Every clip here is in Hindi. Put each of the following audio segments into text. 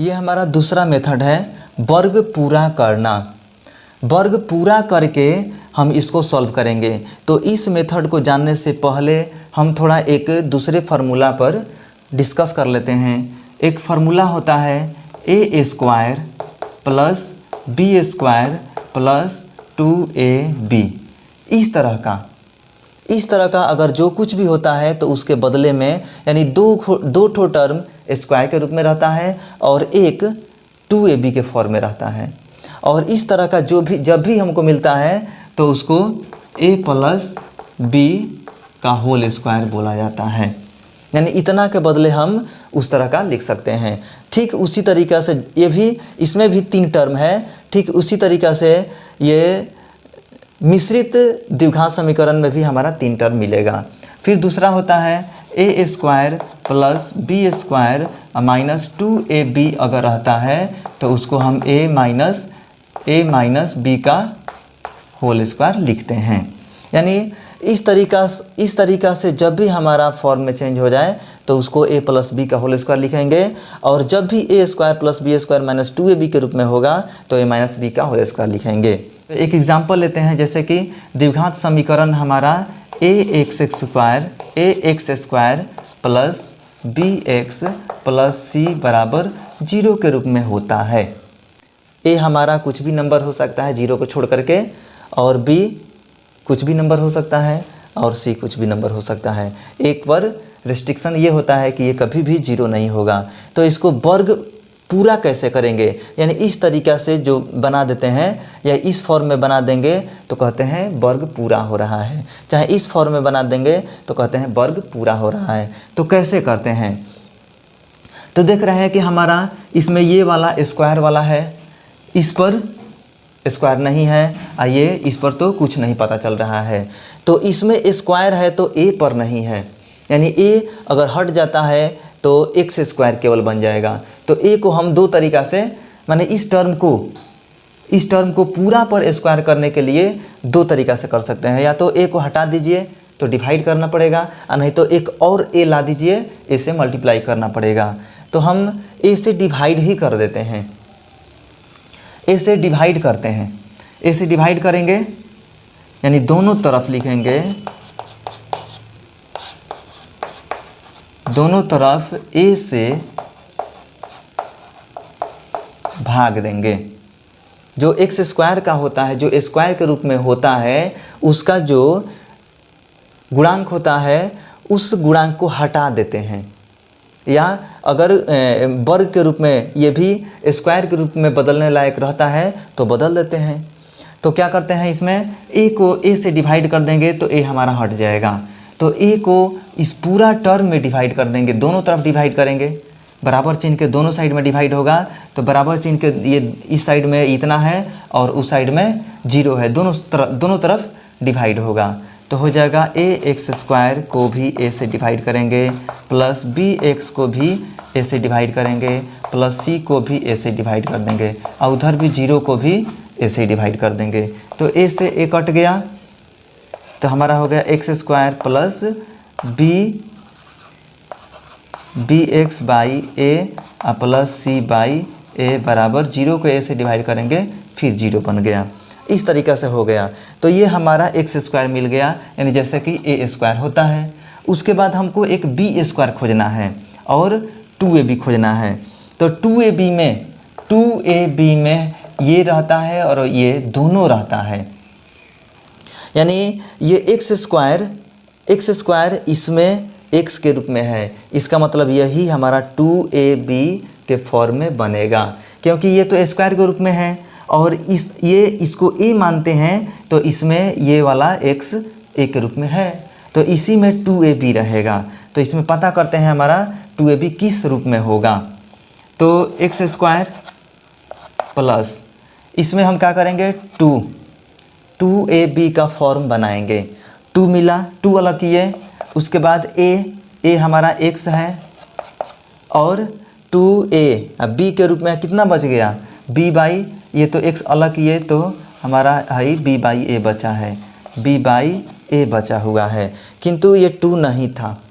ये हमारा दूसरा मेथड है वर्ग पूरा करना। वर्ग पूरा करके हम इसको सॉल्व करेंगे। तो इस मेथड को जानने से पहले हम थोड़ा एक दूसरे फार्मूला पर डिस्कस कर लेते हैं। एक फार्मूला होता है a square plus B square plus 2ab। इस तरह का अगर जो कुछ भी होता है तो उसके बदले में यानी दो ठो टर्म स्क्वायर के रूप में रहता है और एक 2ab के फॉर्म में रहता है। और इस तरह का जब भी हमको मिलता है तो उसको a प्लस बी का होल स्क्वायर बोला जाता है। यानी इतना के बदले हम उस तरह का लिख सकते हैं। ठीक उसी तरीक़ा से इसमें भी 3 टर्म है। ठीक उसी तरीक़ा से ये मिश्रित द्विघात समीकरण में भी हमारा 3 टर्म मिलेगा। फिर दूसरा होता है a square plus B square minus 2ab अगर रहता है तो उसको हम a माइनस बी का होल स्क्वायर लिखते हैं। यानी इस तरीक़ा से जब भी हमारा फॉर्म में चेंज हो जाए तो उसको a प्लस बी का होल स्क्वायर लिखेंगे। और जब भी a square plus B square minus 2ab के रूप में होगा तो a माइनस बी का होल स्क्वायर लिखेंगे। तो एक एग्जांपल लेते हैं, जैसे कि द्विघात समीकरण हमारा ax square plus bx plus c बराबर 0 के रूप में होता है। a हमारा कुछ भी नंबर हो सकता है 0 को छोड़ करके, और b कुछ भी नंबर हो सकता है और c कुछ भी नंबर हो सकता है। एक पर रिस्ट्रिक्शन ये होता है कि ये कभी भी 0 नहीं होगा। तो इसको वर्ग पूरा कैसे करेंगे, यानी इस तरीक़ा से जो बना देते हैं या इस फॉर्म में बना देंगे तो कहते हैं वर्ग पूरा हो रहा है। चाहे इस फॉर्म में बना देंगे तो कहते हैं वर्ग पूरा हो रहा है। तो कैसे करते हैं, तो देख रहे हैं कि हमारा इसमें ये वाला स्क्वायर वाला है, इस पर स्क्वायर नहीं है, ये इस पर तो कुछ नहीं पता चल रहा है। तो इसमें स्क्वायर है तो a पर नहीं है, यानी a अगर हट जाता है तो x स्क्वायर केवल बन जाएगा। तो a को हम 2 तरीक़ा से, माने इस टर्म को पूरा पर स्क्वायर करने के लिए 2 तरीक़ा से कर सकते हैं। या तो a को हटा दीजिए तो डिवाइड करना पड़ेगा, और नहीं तो एक और a ला दीजिए, a से मल्टीप्लाई करना पड़ेगा। तो हम a से डिवाइड ही कर देते हैं, a से डिवाइड करते हैं। a से डिवाइड करेंगे यानी दोनों तरफ लिखेंगे, दोनों तरफ a से भाग देंगे। जो x स्क्वायर का होता है, जो स्क्वायर के रूप में होता है, उसका जो गुणांक होता है उस गुणांक को हटा देते हैं। या अगर वर्ग के रूप में ये भी स्क्वायर के रूप में बदलने लायक रहता है तो बदल देते हैं। तो क्या करते हैं, इसमें a को a से डिवाइड कर देंगे तो a हमारा हट जाएगा। तो a को इस पूरा टर्म में डिवाइड कर देंगे, दोनों तरफ डिवाइड करेंगे, बराबर चिन्ह के दोनों साइड में डिवाइड होगा। तो बराबर चिन्ह के ये इस साइड में इतना है और उस साइड में 0 है, दोनों तरफ डिवाइड होगा। तो हो जाएगा ax स्क्वायर को भी a से डिवाइड करेंगे, प्लस bx को भी a से डिवाइड करेंगे, प्लस c को भी a से डिवाइड कर देंगे, और उधर भी 0 को भी a से डिवाइड कर देंगे। तो a से a कट गया तो हमारा हो गया x square plus bx by a plus c by a बराबर 0 को a से डिवाइड करेंगे, फिर 0 बन गया। इस तरीक़ा से हो गया। तो ये हमारा x स्क्वायर मिल गया, यानी जैसे कि a स्क्वायर होता है। उसके बाद हमको एक b स्क्वायर खोजना है और 2ab खोजना है। तो 2ab में ये रहता है और ये दोनों रहता है, यानी ये x स्क्वायर इसमें x के रूप में है। इसका मतलब यही हमारा 2ab के फॉर्म में बनेगा, क्योंकि ये तो स्क्वायर के रूप में है और इसको a मानते हैं, तो इसमें ये वाला x a के रूप में है, तो इसी में 2ab रहेगा। तो इसमें पता करते हैं हमारा 2ab किस रूप में होगा। तो x स्क्वायर प्लस इसमें हम क्या करेंगे, 2ab का फॉर्म बनाएंगे। 2 मिला, 2 अलग किए, उसके बाद a हमारा x है और 2a अब b के रूप में कितना बच गया, b बाई, ये तो x अलग किए तो हमारा है b बाई a बचा है, b बाई a बचा हुआ है। किंतु ये 2 नहीं था,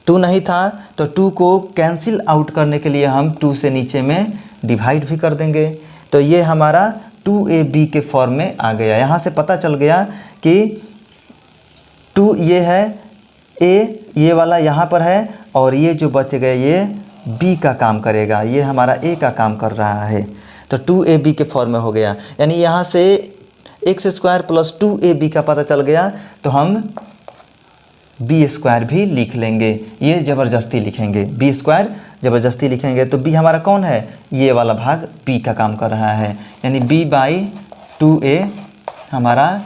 2 नहीं था तो 2 को कैंसिल आउट करने के लिए हम 2 से नीचे में डिवाइड भी कर देंगे। तो ये हमारा 2ab के फॉर्म में आ गया। यहाँ से पता चल गया कि 2 ये है, a ये वाला यहाँ पर है, और ये जो बच गए ये b का काम करेगा, ये हमारा a का काम कर रहा है। तो 2ab के फॉर्म में हो गया। यानी यहाँ से x स्क्वायर प्लस 2ab का पता चल गया तो हम b स्क्वायर भी लिख लेंगे। ये ज़बरदस्ती लिखेंगे, b स्क्वायर ज़बरदस्ती लिखेंगे। तो b हमारा कौन है, ये वाला भाग b का काम कर रहा है, यानी b/2a हमारा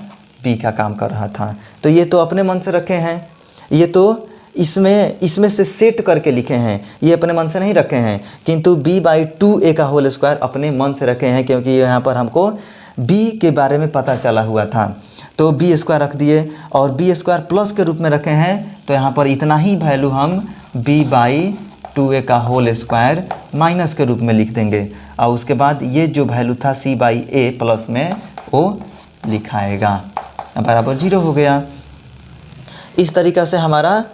b का काम कर रहा था। तो ये तो अपने मन से रखे हैं, ये तो इसमें से सेट करके लिखे हैं, ये अपने मन से नहीं रखे हैं, किंतु b/2a का होल स्क्वायर अपने मन से रखे हैं, क्योंकि यहाँ पर हमको b के बारे में पता चला हुआ था। तो b स्क्वायर रख दिए और b स्क्वायर प्लस के रूप में रखे हैं, तो यहाँ पर इतना ही वैल्यू हम b/2a का होल स्क्वायर माइनस के रूप में लिख देंगे, और उसके बाद ये जो वैल्यू था c/a प्लस में वो लिखाएगा, बराबर 0 हो गया। इस तरीक़ा से हमारा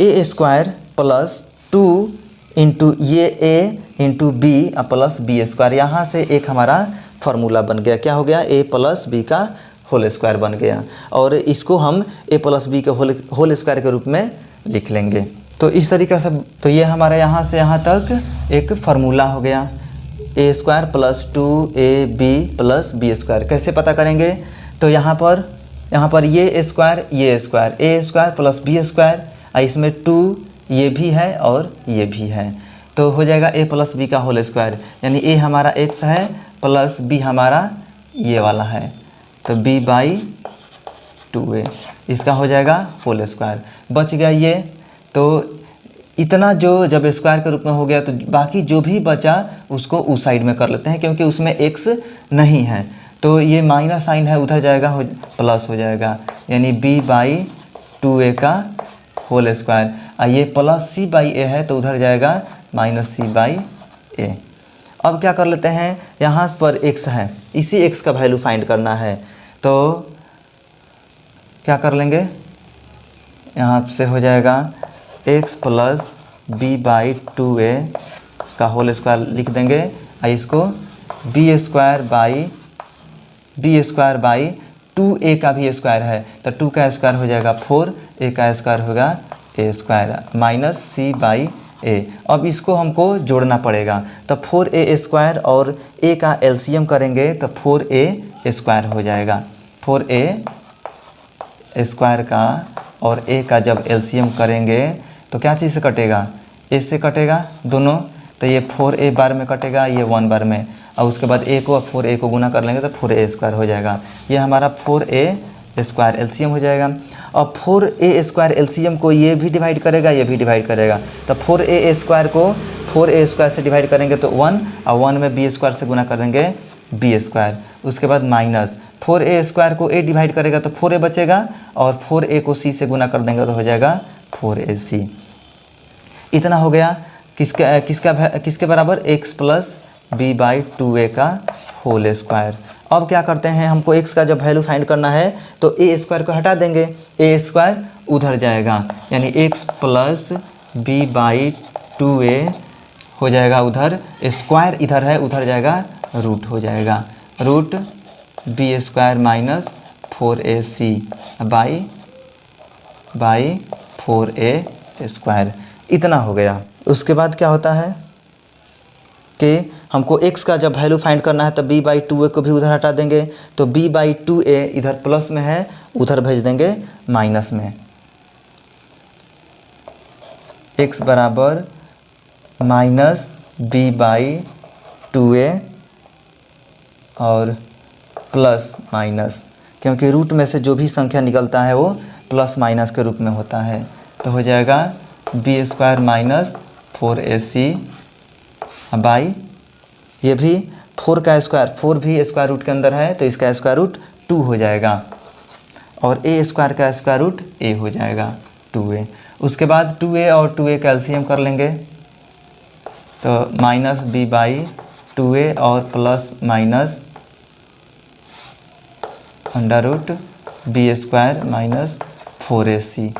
a स्क्वायर प्लस 2 इंटू ये a into b plus b square, यहाँ से एक हमारा फार्मूला बन गया। क्या हो गया, a प्लस b का होल स्क्वायर बन गया, और इसको हम a प्लस b के होल स्क्वायर के रूप में लिख लेंगे। तो इस तरीक़े से तो ये हमारा यहाँ से यहाँ तक एक फार्मूला हो गया, a square plus 2ab plus b square. कैसे पता करेंगे, तो यहाँ पर ये square a square plus b square, इसमें 2 ये भी है और ये भी है, तो हो जाएगा a प्लस b का होल स्क्वायर, यानी a हमारा x है प्लस b हमारा ये वाला है, तो b/2a इसका हो जाएगा होल स्क्वायर। बच गया ये, तो इतना जो जब स्क्वायर के रूप में हो गया तो बाकी जो भी बचा उसको उस साइड में कर लेते हैं, क्योंकि उसमें x नहीं है, तो ये माइनस साइन है उधर जाएगा, प्लस हो जाएगा, यानी b/2a का होल स्क्वायर। ये प्लस c/a है तो उधर जाएगा माइनस c/a। अब क्या कर लेते हैं, यहाँ पर x है, इसी x का वैल्यू फाइंड करना है, तो क्या कर लेंगे, यहाँ से हो जाएगा x प्लस b/2a का होल स्क्वायर लिख देंगे, इसको b स्क्वायर बाई 2a का भी स्क्वायर है, तो 2 का स्क्वायर हो जाएगा 4, a का स्क्वायर होगा a स्क्वायर माइनस c/a। अब इसको हमको जोड़ना पड़ेगा, तो 4a स्क्वायर और a का एलसीएम करेंगे तो 4a स्क्वायर हो जाएगा। 4a स्क्वायर का और a का जब एलसीएम करेंगे तो क्या चीज़ से कटेगा, a से कटेगा दोनों, तो ये 4a बार में कटेगा, ये 1 बार में, और उसके बाद a को 4a को गुना कर लेंगे तो 4a स्क्वायर हो जाएगा। ये हमारा 4a स्क्वायर एलसीएम हो जाएगा। अब 4a स्क्वायर एलसीएम को ये भी डिवाइड करेगा, ये भी डिवाइड करेगा, तो 4a स्क्वायर को 4a स्क्वायर से डिवाइड करेंगे तो 1, और 1 में b स्क्वायर से गुना कर देंगे b स्क्वायर। उसके बाद माइनस 4a स्क्वायर को a डिवाइड करेगा तो 4a बचेगा, और 4a को c से गुना कर देंगे तो हो जाएगा 4ac। इतना हो गया किसके बराबर, x प्लस b/2a का होल स्क्वायर। अब क्या करते हैं, हमको x का जब वैल्यू फाइंड करना है तो a स्क्वायर को हटा देंगे, a स्क्वायर उधर जाएगा, यानी x प्लस b/2a हो जाएगा उधर, स्क्वायर इधर है उधर जाएगा रूट हो जाएगा, root b square minus 4ac by 4a square. इतना हो गया। उसके बाद क्या होता है कि हमको x का जब वैल्यू फाइंड करना है तो b/2a को भी उधर हटा देंगे, तो b/2a इधर प्लस में है उधर भेज देंगे माइनस में, x बराबर माइनस b/2a और प्लस माइनस, क्योंकि रूट में से जो भी संख्या निकलता है वो प्लस माइनस के रूप में होता है, तो हो जाएगा b square minus 4ac by, ये भी 4 का स्क्वायर, 4 भी स्क्वायर रूट के अंदर है तो इसका स्क्वायर रूट 2 हो जाएगा, और a स्क्वायर का स्क्वायर रूट a हो जाएगा 2a। उसके बाद 2a और 2a का एलसीएम कर लेंगे, तो माइनस b/2a और plus minus under root b square minus 4ac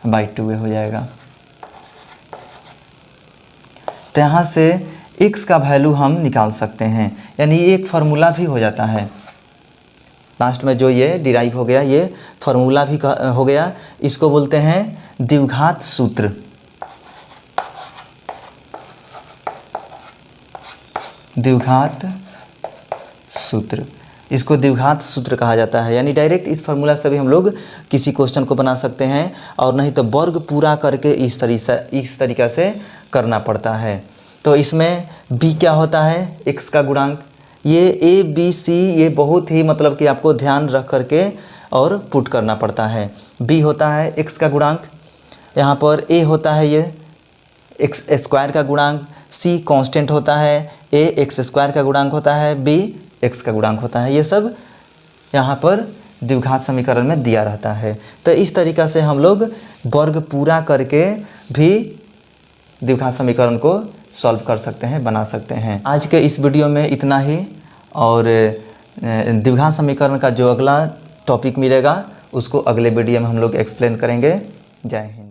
by 2a हो जाएगा। तो यहाँ से x का वैल्यू हम निकाल सकते हैं, यानी ये एक फार्मूला भी हो जाता है। लास्ट में जो ये डिराइव हो गया, ये फार्मूला भी हो गया। इसको बोलते हैं द्विघात सूत्र। द्विघात सूत्र, इसको द्विघात सूत्र कहा जाता है। यानी डायरेक्ट इस फार्मूला से भी हम लोग किसी क्वेश्चन को बना सकते हैं, और नहीं तो वर्ग पूरा करके इस तरीक़ा से करना पड़ता है। तो इसमें b क्या होता है, x का गुणांक। ये a b c ये बहुत ही मतलब कि आपको ध्यान रख करके और पुट करना पड़ता है। b होता है x का गुणांक, यहाँ पर a होता है ये x स्क्वायर का गुणांक, c कांस्टेंट होता है, a x स्क्वायर का गुणांक होता है, b x का गुणांक होता है। ये सब यहाँ पर द्विघात समीकरण में दिया रहता है। तो इस तरीक़ा से हम लोग वर्ग पूरा करके भी द्विघात समीकरण को सॉल्व कर सकते हैं, बना सकते हैं। आज के इस वीडियो में इतना ही, और द्विघात समीकरण का जो अगला टॉपिक मिलेगा उसको अगले वीडियो में हम लोग एक्सप्लेन करेंगे। जय हिंद।